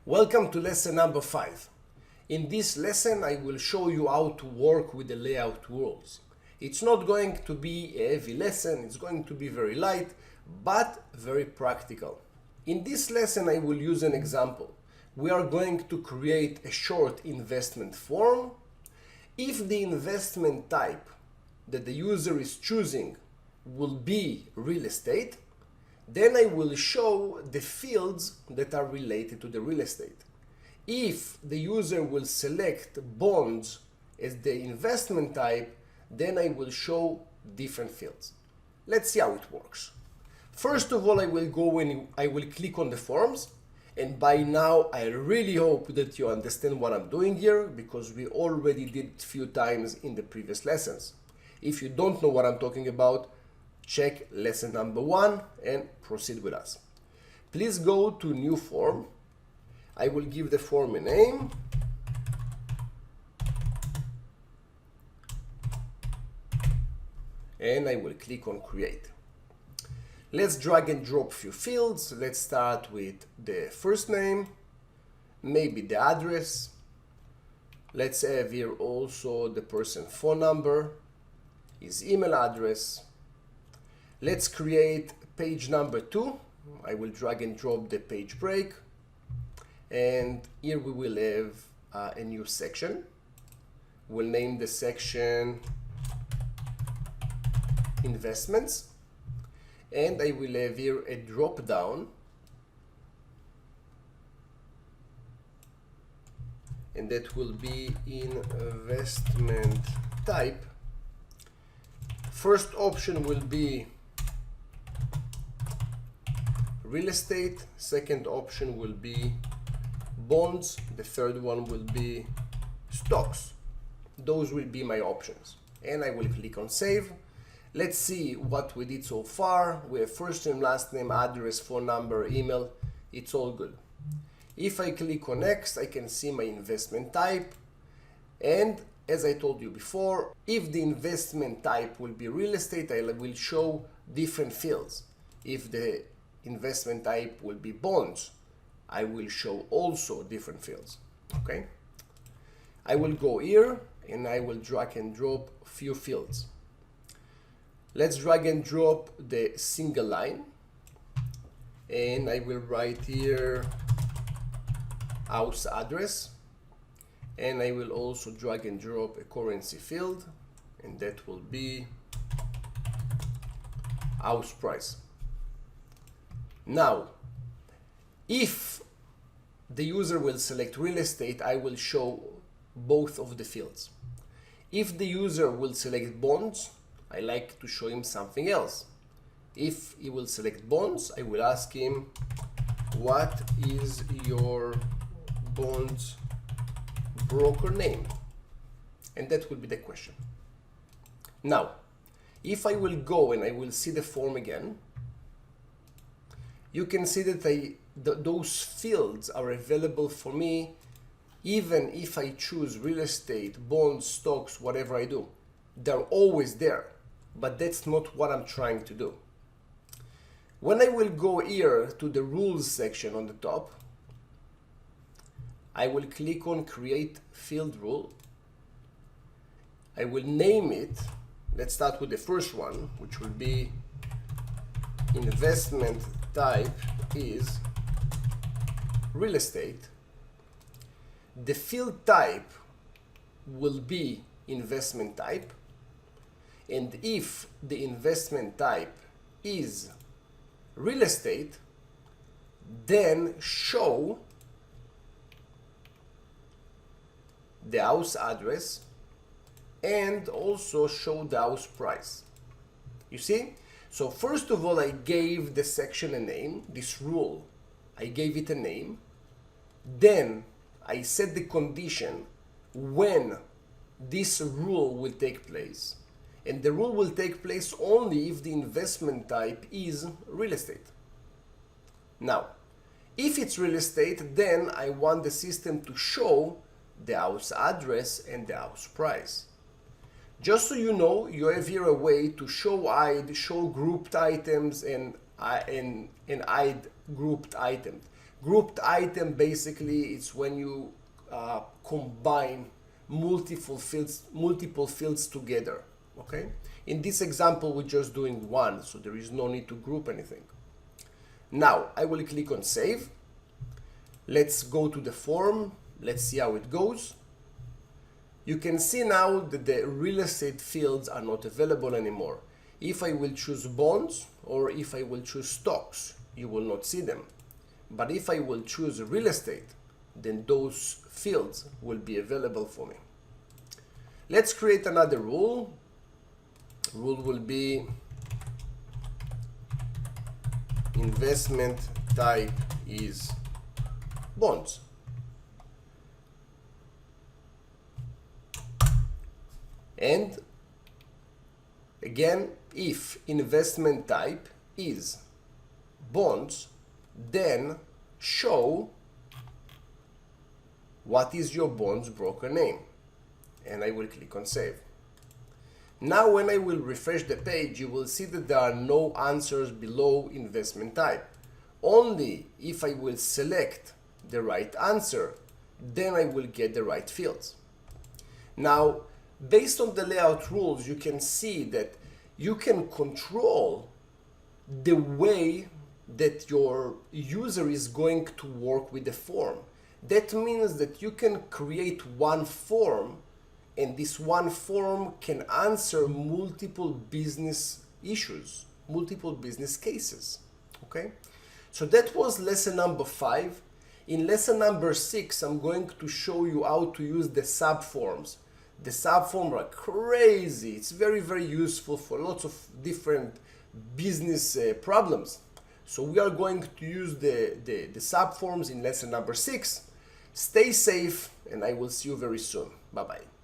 Welcome to lesson number 5. In this lesson I will show you how to work with the layout rules. It's not going to be a heavy lesson, it's going to be very light, but very practical. In this lesson I will use an example. We are going to create a short investment form. If the investment type that the user is choosing will be real estate, then I will show the fields that are related to the real estate. If the user will select bonds as the investment type, then I will show different fields. Let's see how it works. First of all, I will go and I will click on the forms, and by now I really hope that you understand what I'm doing here, because we already did it a few times in the previous lessons. If you don't know what I'm talking about, check lesson number 1 and proceed with us. Please go to new form. I will give the form a name. And I will click on create. Let's drag and drop few fields. Let's start with the first name, maybe the address. Let's have here also the person's phone number, his email address. Let's create page number 2. I will drag and drop the page break. And here we will have a new section. We'll name the section investments. And I will have here a drop down. And that will be investment type. First option will be real estate, second option will be bonds, the third one will be stocks. Those will be my options, and I will click on save. Let's see what we did so far. We have first name, last name, address, phone number, email. It's all good. If I click on next, I can see my investment type, and as I told you before, if the investment type will be real estate, I will show different fields. If the investment type will be bonds, I will show also different fields. Okay, I will go here and I will drag and drop a few fields. Let's drag and drop the single line, and I will write here house address, and I will also drag and drop a currency field, and that will be house price. Now, if the user will select real estate, I will show both of the fields. If the user will select bonds, I like to show him something else. If he will select bonds, I will ask him, what is your bonds broker name? And that will be the question. Now, if I will go and I will see the form again, you can see that those fields are available for me even if I choose real estate, bonds, stocks, whatever I do. They're always there, but that's not what I'm trying to do. When I will go here to the rules section on the top, I will click on create field rule. I will name it. Let's start with the first one, which will be investment type is real estate. The field type will be investment type, and if the investment type is real estate, then show the house address and also show the house price. You see? So first of all, I gave the section a name, this rule, I gave it a name. Then I set the condition when this rule will take place. And the rule will take place only if the investment type is real estate. Now, if it's real estate, then I want the system to show the house address and the house price. Just so you know, you have here a way to show grouped items and hide grouped items. Grouped item, basically, it's when you combine multiple fields together. Okay. In this example, we're just doing one, so there is no need to group anything. Now, I will click on Save. Let's go to the form. Let's see how it goes. You can see now that the real estate fields are not available anymore. If I will choose bonds or if I will choose stocks, you will not see them. But if I will choose real estate, then those fields will be available for me. Let's create another rule. Rule will be investment type is bonds. And again, if investment type is bonds, then show what is your bonds broker name. And I will click on Save. Now when I will refresh the page, you will see that there are no answers below investment type. Only if I will select the right answer, then I will get the right fields. Now, based on the layout rules, you can see that you can control the way that your user is going to work with the form. That means that you can create one form, and this one form can answer multiple business issues, multiple business cases. Okay? So that was lesson number 5. In lesson number 6, I'm going to show you how to use the subforms. The subforms are crazy. It's very, very useful for lots of different business problems. So we are going to use the subforms in lesson number 6. Stay safe, and I will see you very soon. Bye-bye.